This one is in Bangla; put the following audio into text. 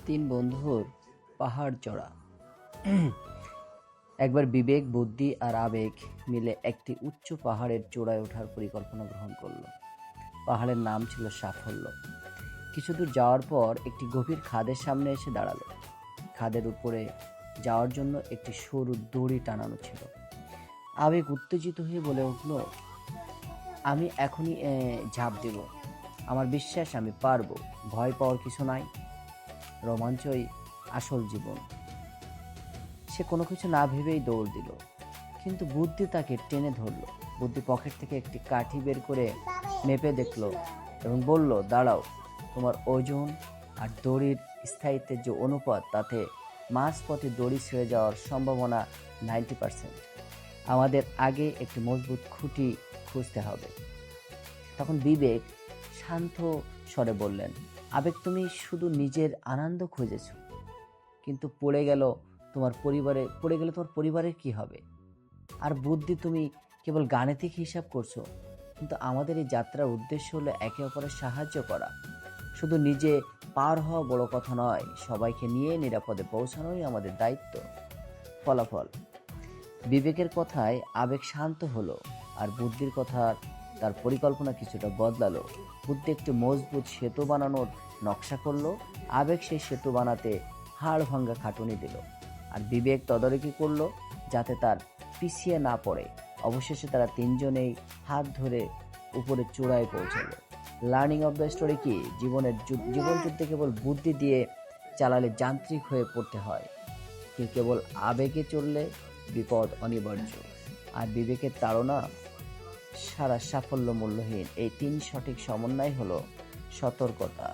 তিন বন্ধুর পাহাড় চড়া। একবার বিবেক, বুদ্ধি আর আবেগ মিলে একটি উচ্চ পাহাড়ের চূড়ায় ওঠার পরিকল্পনা গ্রহণ করল। পাহাড়ের নাম ছিল সাফল্য। কিছু দূর যাওয়ার পর একটি গভীর খাদের সামনে এসে দাঁড়ালো। খাদের উপরে যাওয়ার জন্য একটি সরু দড়ি টানানো ছিল। আবেগ উত্তেজিত হয়ে বলে উঠল, আমি এখনই ঝাঁপ দেব। আমার বিশ্বাস আমি পারবো। ভয় পাওয়ার কিছু নাই, রোমাঞ্চই আসল জীবন। সে কোনো কিছু না ভেবেই দৌড় দিল, কিন্তু বুদ্ধি তাকে টেনে ধরলো। বুদ্ধি পকেট থেকে একটি কাঠি বের করে মেপে দেখলো এবং বলল, দাঁড়াও, তোমার ওজন আর দড়ির স্থায়িত্বের যে অনুপাত, তাতে মাঝপথে দড়ি ছেড়ে যাওয়ার সম্ভাবনা 90%। আমাদের আগে একটি মজবুত খুঁটি খুঁজতে হবে। তখন বিবেক শান্ত স্বরে বললেন, আবেগ, তুমি শুধু নিজের আনন্দ খুঁজেছ, কিন্তু পড়ে গেলে তোমার পরিবারের কি হবে? আর বুদ্ধি, তুমি কেবল গাণিতিক হিসাব করছো, কিন্তু আমাদের এই যাত্রার উদ্দেশ্য হলো একে অপরের সাহায্য করা। শুধু নিজে পার হওয়া বড় কথা নয়, সবাইকে নিয়ে নিরাপদে পৌঁছানোই আমাদের দায়িত্ব। ফলাফল, বিবেকের কথায় আবেগ শান্ত হলো, আর বুদ্ধির কথা তার পরিকল্পনা কিছুটা বদলালো। বুদ্ধি একটি মজবুত সেতু বানানোর নকশা করলো, আবেগ সেই সেতু বানাতে হাড় ভাঙ্গা খাটুনি দিল, আর বিবেক তদারকি করলো যাতে তার পিছিয়ে না পড়ে। অবশেষে তারা তিনজনেই হাত ধরে উপরে চূড়ায় পৌঁছালো। লার্নিং অফ দ্য স্টোরি কি? জীবন যুদ্ধে কেবল বুদ্ধি দিয়ে চালালে যান্ত্রিক হয়ে পড়তে হয়, কিন্তু কেবল আবেগে চললে বিপদ অনিবার্য। আর বিবেকের তাড়না সারা সাফল্য মূল্যহীন। এই তিন সঠিক সমন্বয় হলো সতর্কতা,